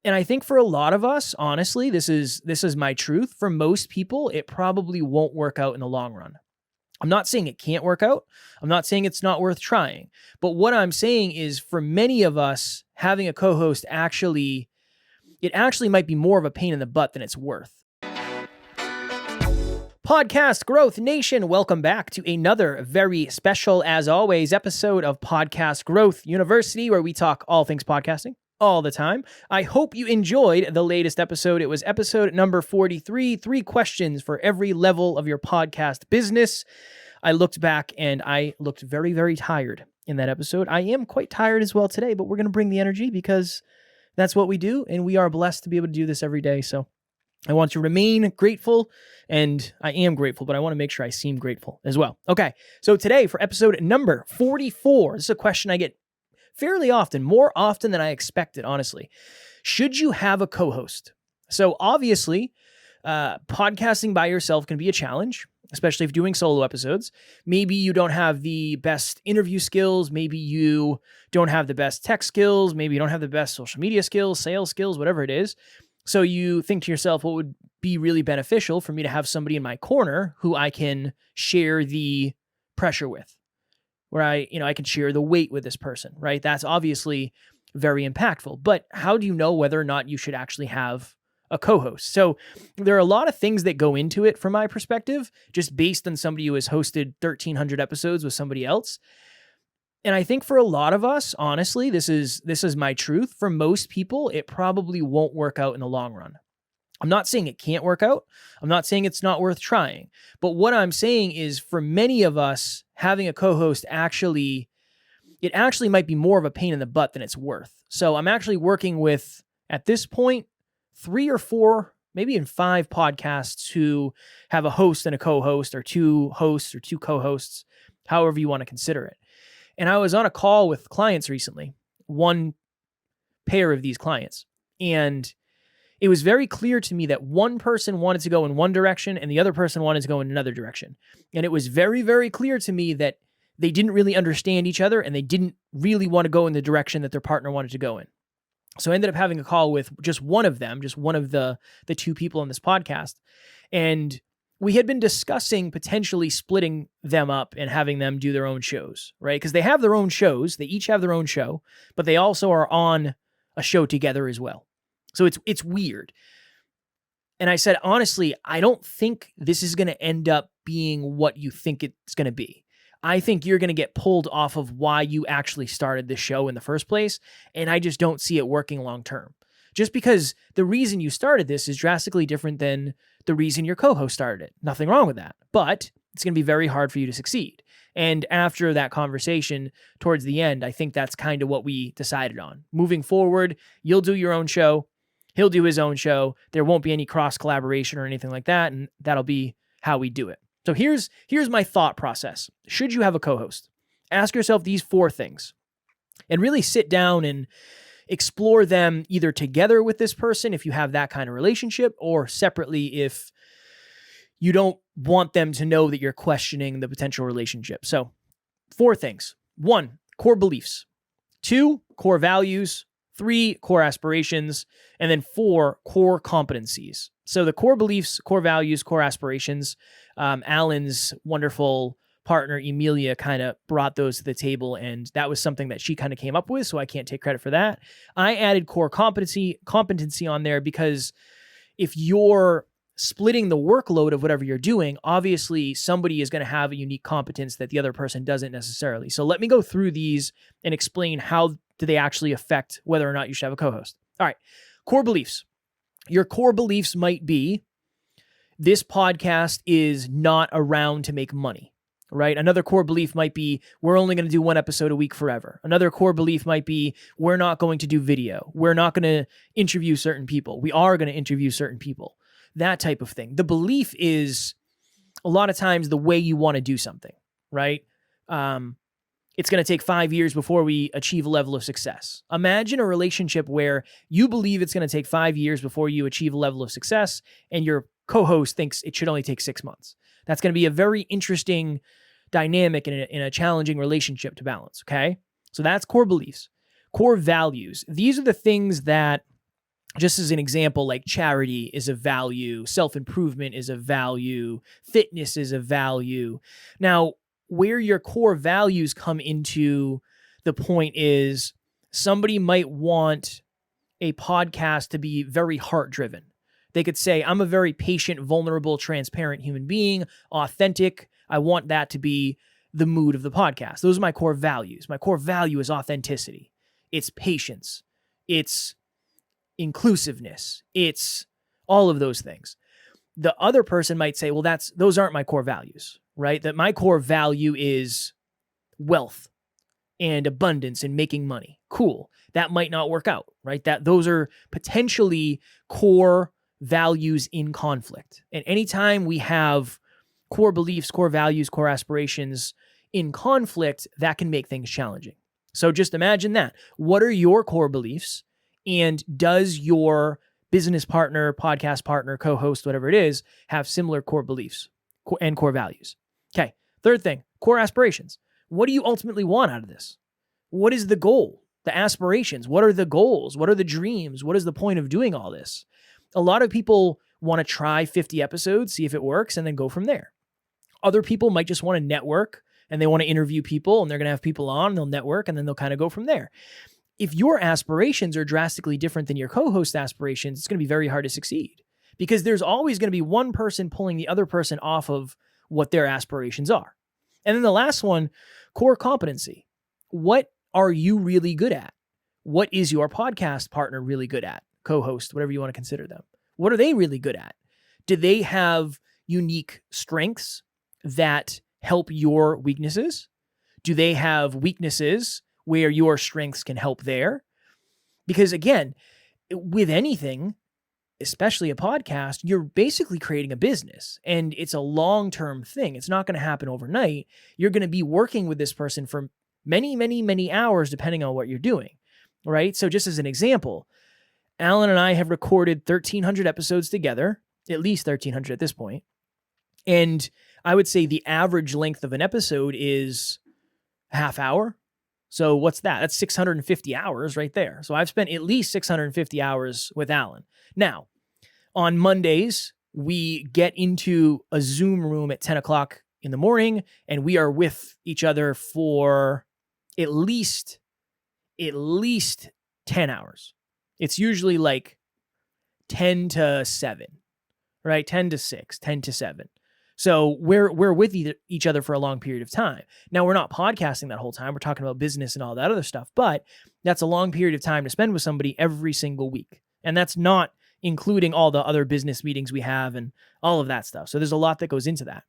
And I think for a lot of us, honestly, this is my truth. For most people, it probably won't work out in the long run. I'm not saying it can't work out. I'm not saying it's not worth trying. But what I'm saying is for many of us, having a co-host actually might be more of a pain in the butt than it's worth. Podcast Growth Nation, welcome back to another very special, as always, episode of Podcast Growth University, where we talk all things podcasting all the time. I hope you enjoyed the latest episode. It was episode number 43, 3 questions for every level of your podcast business. I looked back and I looked very, very tired in that episode. I am quite tired as well today, but we're going to bring the energy because that's what we do, and we are blessed to be able to do this every day. So I want to remain grateful, and I am grateful, but I want to make sure I seem grateful as well. Okay, so today for episode number 44, this is a question I get fairly often, more often than I expected, honestly. Should you have a co-host? So obviously, podcasting by yourself can be a challenge, especially if doing solo episodes. Maybe you don't have the best interview skills. Maybe you don't have the best tech skills. Maybe you don't have the best social media skills, sales skills, whatever it is. So you think to yourself, what would be really beneficial for me to have somebody in my corner who I can share the pressure with, where I can share the weight with this person, right? That's obviously very impactful. But how do you know whether or not you should actually have a co-host? So there are a lot of things that go into it from my perspective, just based on somebody who has hosted 1,300 episodes with somebody else. And I think for a lot of us, honestly, this is my truth. For most people, it probably won't work out in the long run. I'm not saying it can't work out. I'm not saying it's not worth trying. But what I'm saying is for many of us, having a co-host actually might be more of a pain in the butt than it's worth. So I'm actually working with, at this point, 3 or 4, maybe even 5 podcasts who have a host and a co-host, or 2 hosts or 2 co-hosts, however you want to consider it. And I was on a call with clients recently, one pair of these clients, and it was very clear to me that one person wanted to go in one direction and the other person wanted to go in another direction. And it was very, very clear to me that they didn't really understand each other and they didn't really want to go in the direction that their partner wanted to go in. So I ended up having a call with just one of them, just one of the 2 people on this podcast. And we had been discussing potentially splitting them up and having them do their own shows, right? Because they have their own shows. They each have their own show, but they also are on a show together as well. So it's weird. And I said, honestly, I don't think this is going to end up being what you think it's going to be. I think you're going to get pulled off of why you actually started this show in the first place. And I just don't see it working long term. Just because the reason you started this is drastically different than the reason your co-host started it. Nothing wrong with that. But it's going to be very hard for you to succeed. And after that conversation towards the end, I think that's kind of what we decided on. Moving forward, you'll do your own show. He'll do his own show. There won't be any cross collaboration or anything like that. And that'll be how we do it. So here's my thought process. Should you have a co-host? Ask yourself these 4 things and really sit down and explore them either together with this person if you have that kind of relationship, or separately if you don't want them to know that you're questioning the potential relationship. So 4 things. 1, core beliefs. 2, core values. 3, core aspirations. And then 4, core competencies. So the core beliefs, core values, core aspirations, Alan's wonderful partner, Emilia, kind of brought those to the table, and that was something that she kind of came up with, so I can't take credit for that. I added core competency on there because if you're splitting the workload of whatever you're doing, obviously somebody is going to have a unique competence that the other person doesn't necessarily. So let me go through these and explain how do they actually affect whether or not you should have a co-host. All right, core beliefs. Your core beliefs might be, this podcast is not around to make money. Right? Another core belief might be, we're only going to do 1 episode a week forever. Another core belief might be, we're not going to do video. We're not going to interview certain people. We are going to interview certain people. That type of thing. The belief is a lot of times the way you want to do something, right? It's going to take 5 years before we achieve a level of success. Imagine a relationship where you believe it's going to take 5 years before you achieve a level of success, and your co-host thinks it should only take 6 months. That's going to be a very interesting dynamic in a challenging relationship to balance, okay? So that's core beliefs. Core values. These are the things that just as an example, like charity is a value, self-improvement is a value, fitness is a value. Now, where your core values come into the point is somebody might want a podcast to be very heart-driven. They could say, I'm a very patient, vulnerable, transparent human being, authentic. I want that to be the mood of the podcast. Those are my core values. My core value is authenticity. It's patience. It's inclusiveness. It's all of those things. The other person might say, well, those aren't my core values, right? That my core value is wealth and abundance and making money. Cool. That might not work out, right? Those are potentially core values in conflict. And anytime we have core beliefs, core values, core aspirations in conflict, that can make things challenging. So just imagine that. What are your core beliefs? And does your business partner, podcast partner, co-host, whatever it is, have similar core beliefs and core values? Okay. Third thing, core aspirations. What do you ultimately want out of this? What is the goal? The aspirations. What are the goals? What are the dreams? What is the point of doing all this? A lot of people want to try 50 episodes, see if it works, and then go from there. Other people might just want to network and they want to interview people and they're going to have people on and they'll network and then they'll kind of go from there. If your aspirations are drastically different than your co-host aspirations, it's going to be very hard to succeed because there's always going to be one person pulling the other person off of what their aspirations are. And then the last one, core competency. What are you really good at? What is your podcast partner really good at? Co-host, whatever you want to consider them. What are they really good at? Do they have unique strengths that help your weaknesses? Do they have weaknesses where your strengths can help there? Because again, with anything, especially a podcast, you're basically creating a business and it's a long-term thing. It's not going to happen overnight. You're going to be working with this person for many, many, many hours, depending on what you're doing, right? So just as an example, Alan and I have recorded 1,300 episodes together, at least 1,300 at this point. And I would say the average length of an episode is a half hour. So what's that? That's 650 hours right there. So I've spent at least 650 hours with Alan. Now, on Mondays, we get into a Zoom room at 10 o'clock in the morning, and we are with each other for at least 10 hours. It's usually like 10 to 7, right? 10 to 6, 10 to 7. So we're with each other for a long period of time. Now, we're not podcasting that whole time. We're talking about business and all that other stuff, but that's a long period of time to spend with somebody every single week. And that's not including all the other business meetings we have and all of that stuff. So there's a lot that goes into that.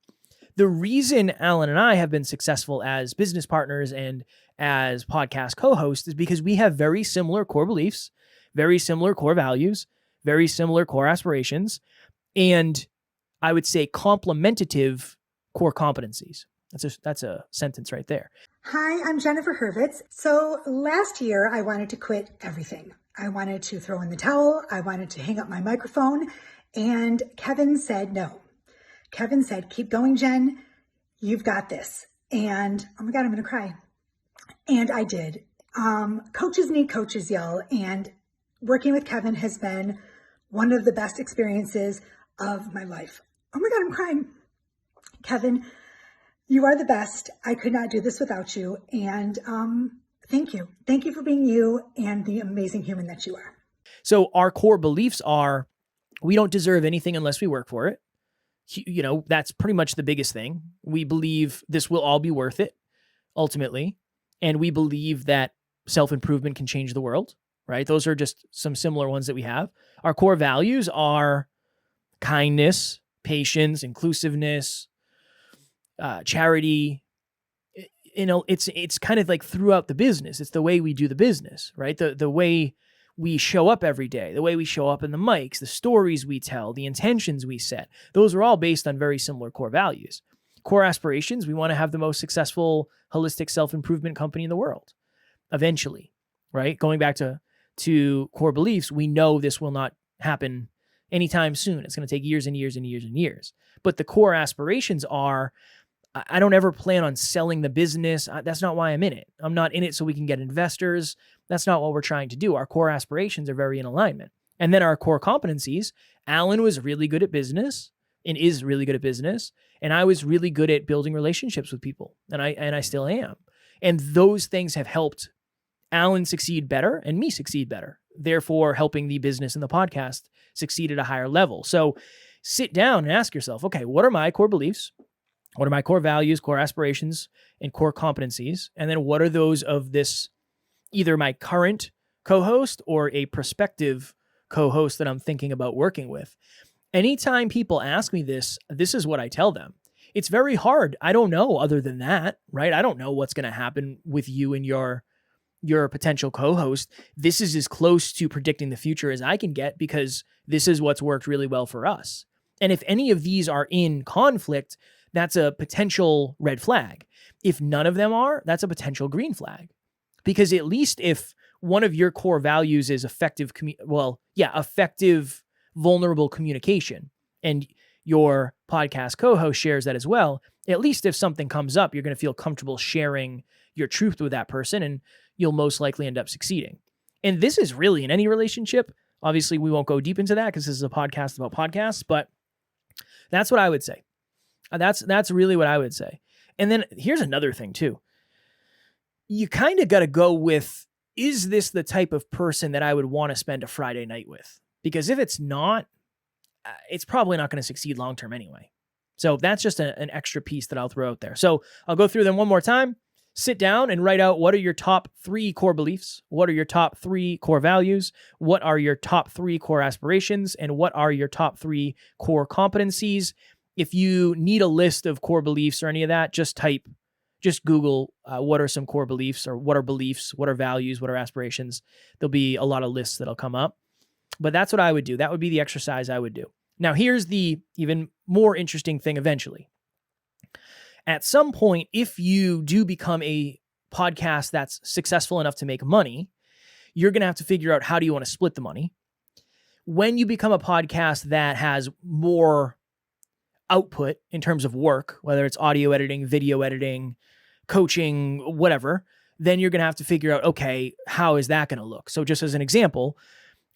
The reason Alan and I have been successful as business partners and as podcast co-hosts is because we have very similar core beliefs, very similar core values, very similar core aspirations, and I would say complementative core competencies. That's a sentence right there. Hi, I'm Jennifer Hurvitz. So last year I wanted to quit everything. I wanted to throw in the towel. I wanted to hang up my microphone. And Kevin said no. Kevin said, keep going, Jen. You've got this. And oh my God, I'm going to cry. And I did. Coaches need coaches, y'all. And working with Kevin has been one of the best experiences of my life. Oh my God, I'm crying. Kevin, you are the best. I could not do this without you. And thank you. Thank you for being you and the amazing human that you are. So our core beliefs are we don't deserve anything unless we work for it. You know, that's pretty much the biggest thing. We believe this will all be worth it, ultimately. And we believe that self-improvement can change the world, right? Those are just some similar ones that we have. Our core values are kindness, patience, inclusiveness, charity. You know, it's kind of like throughout the business. It's the way we do the business, right? The way we show up every day, the way we show up in the mics, the stories we tell, the intentions we set. Those are all based on very similar core values. Core aspirations, we want to have the most successful holistic self-improvement company in the world eventually, right? Going back to core beliefs, we know this will not happen anytime soon. It's going to take years and years and years and years. But the core aspirations are, I don't ever plan on selling the business. That's not why I'm in it. I'm not in it so we can get investors. That's not what we're trying to do. Our core aspirations are very in alignment. And then our core competencies, Alan was really good at business and is really good at business. And I was really good at building relationships with people. And I still am. And those things have helped Alan succeed better and me succeed better, therefore helping the business and the podcast succeed at a higher level. So sit down and ask yourself, okay, what are my core beliefs? What are my core values, core aspirations, and core competencies? And then what are those of this, either my current co-host or a prospective co-host that I'm thinking about working with? Anytime people ask me this is what I tell them. It's very hard. I don't know other than that, right? I don't know what's going to happen with you and your potential co-host. This is as close to predicting the future as I can get because this is what's worked really well for us. And if any of these are in conflict, that's a potential red flag. If none of them are, that's a potential green flag. Because at least if one of your core values is effective, vulnerable communication, and your podcast co-host shares that as well, at least if something comes up, you're going to feel comfortable sharing your truth with that person, and you'll most likely end up succeeding. And this is really in any relationship. Obviously, we won't go deep into that because this is a podcast about podcasts, but that's what I would say. That's really what I would say. And then here's another thing too. You kind of got to go with, is this the type of person that I would want to spend a Friday night with? Because if it's not, it's probably not going to succeed long-term anyway. So that's just an extra piece that I'll throw out there. So I'll go through them one more time. Sit down and write out, what are your top 3 core beliefs? What are your top 3 core values? What are your top 3 core aspirations? And what are your top 3 core competencies? If you need a list of core beliefs or any of that, just Google what are some core beliefs, or what are beliefs, what are values, what are aspirations. There'll be a lot of lists that'll come up. But that's what I would do. That would be the exercise I would do. Now, here's the even more interesting thing eventually. At some point, if you do become a podcast that's successful enough to make money, you're going to have to figure out, how do you want to split the money? When you become a podcast that has more output in terms of work, whether it's audio editing, video editing, coaching, whatever, then you're going to have to figure out, okay, how is that going to look? So just as an example,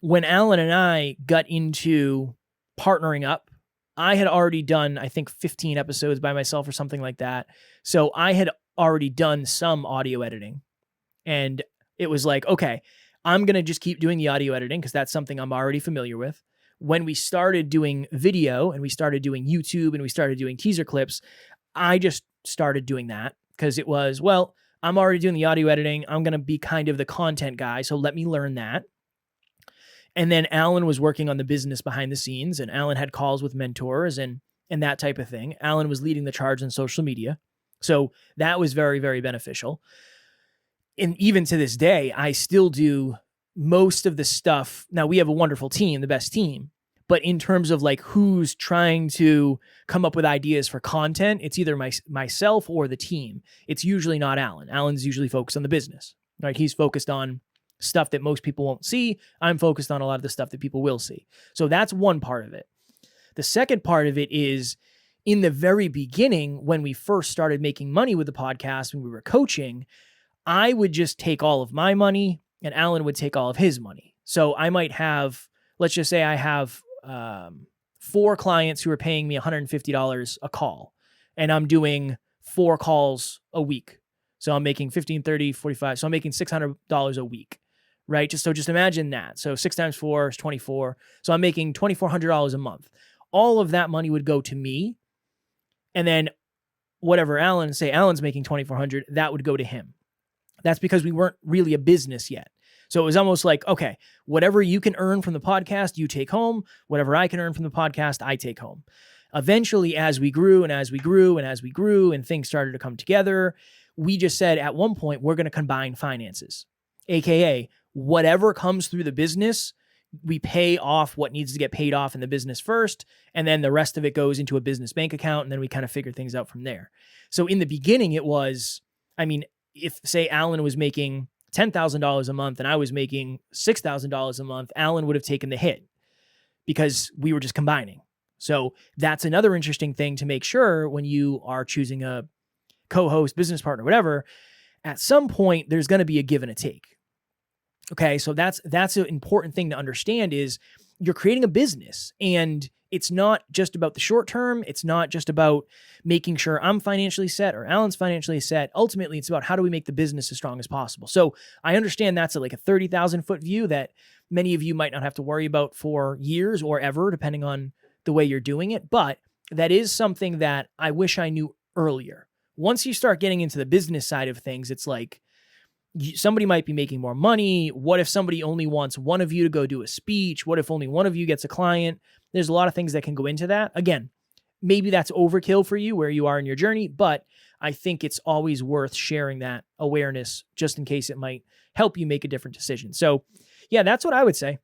when Alan and I got into partnering up, I had already done, I think, 15 episodes by myself or something like that. So I had already done some audio editing. And it was like, okay, I'm going to just keep doing the audio editing because that's something I'm already familiar with. When we started doing video and we started doing YouTube and we started doing teaser clips, I just started doing that because it was, well, I'm already doing the audio editing. I'm going to be kind of the content guy. So let me learn that. And then Alan was working on the business behind the scenes, and Alan had calls with mentors and that type of thing. Alan was leading the charge on social media. So that was very, very beneficial. And even to this day, I still do most of the stuff. Now, we have a wonderful team, the best team, but in terms of like who's trying to come up with ideas for content, it's either myself or the team. It's usually not Alan. Alan's usually focused on the business, right? He's focused on stuff that most people won't see. I'm focused on a lot of the stuff that people will see. So that's one part of it. The second part of it is, in the very beginning, when we first started making money with the podcast, when we were coaching, I would just take all of my money and Alan would take all of his money. So I might have, let's just say I have 4 clients who are paying me $150 a call, and I'm doing 4 calls a week. So I'm making 15, 30, 45. So I'm making $600 a week, right? Just imagine that. So 6 times 4 is 24. So I'm making $2,400 a month. All of that money would go to me. And then whatever Alan's making $2,400, that would go to him. That's because we weren't really a business yet. So it was almost like, okay, whatever you can earn from the podcast, you take home. Whatever I can earn from the podcast, I take home. Eventually, as we grew and as we grew and as we grew and things started to come together, we just said at one point, we're going to combine finances, AKA whatever comes through the business, we pay off what needs to get paid off in the business first, and then the rest of it goes into a business bank account, and then we kind of figure things out from there. So in the beginning, it was, if say Alan was making $10,000 a month and I was making $6,000 a month, Alan would have taken the hit because we were just combining. So that's another interesting thing to make sure when you are choosing a co-host, business partner, whatever. At some point, there's going to be a give and a take. Okay. So that's an important thing to understand is you're creating a business, and it's not just about the short term. It's not just about making sure I'm financially set or Alan's financially set. Ultimately, it's about how do we make the business as strong as possible. So I understand that's like a 30,000 foot view that many of you might not have to worry about for years or ever, depending on the way you're doing it. But that is something that I wish I knew earlier. Once you start getting into the business side of things, it's like somebody might be making more money. What if somebody only wants one of you to go do a speech? What if only one of you gets a client? There's a lot of things that can go into that. Again, maybe that's overkill for you where you are in your journey, but I think it's always worth sharing that awareness just in case it might help you make a different decision. So yeah, that's what I would say.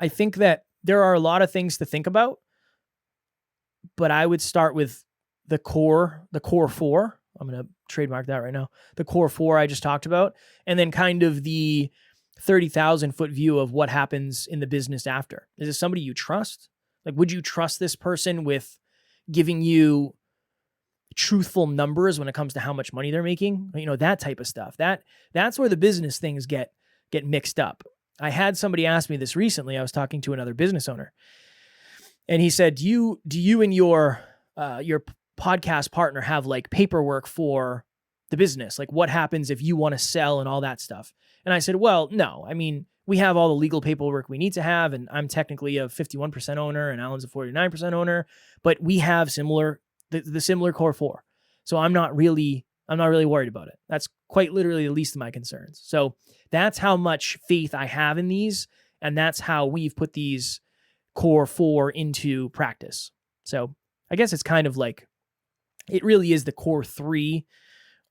I think that there are a lot of things to think about, but I would start with the core four. I'm going to trademark that right now. The core four I just talked about, and then kind of the 30,000 foot view of what happens in the business after. Is this somebody you trust? Like, would you trust this person with giving you truthful numbers when it comes to how much money they're making? You know, that type of stuff. That's where the business things get mixed up. I had somebody ask me this recently. I was talking to another business owner, and he said, do you and your podcast partner have like paperwork for the business? Like, what happens if you want to sell and all that stuff? And I said, well, no. I mean, we have all the legal paperwork we need to have, and I'm technically a 51% owner and Alan's a 49% owner, but we have the similar core four. So I'm not really worried about it. That's quite literally the least of my concerns. So that's how much faith I have in these, and that's how we've put these core four into practice. So I guess it's kind of like, it really is the core three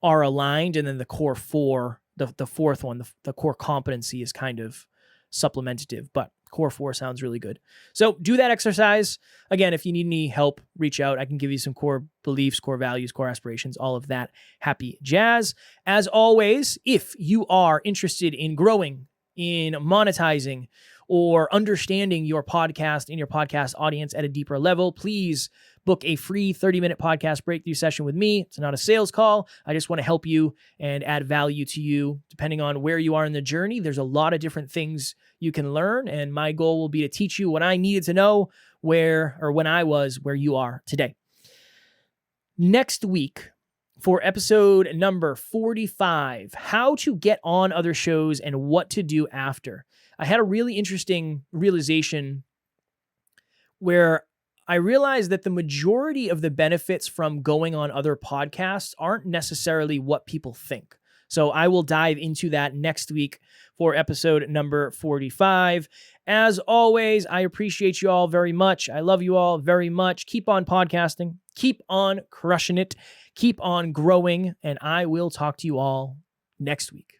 are aligned, and then the core four, the fourth one, the core competency is kind of supplementative, but core four sounds really good. So do that exercise. Again, if you need any help, reach out. I can give you some core beliefs, core values, core aspirations, all of that happy jazz. As always, if you are interested in growing, in monetizing, or understanding your podcast and your podcast audience at a deeper level, please book a free 30-minute podcast breakthrough session with me. It's not a sales call. I just want to help you and add value to you. Depending on where you are in the journey, there's a lot of different things you can learn, and my goal will be to teach you what I needed to know when I was where you are today. Next week, for episode number 45, how to get on other shows and what to do after. I had a really interesting realization where I realized that the majority of the benefits from going on other podcasts aren't necessarily what people think. So I will dive into that next week for episode number 45. As always, I appreciate you all very much. I love you all very much. Keep on podcasting. Keep on crushing it. Keep on growing. And I will talk to you all next week.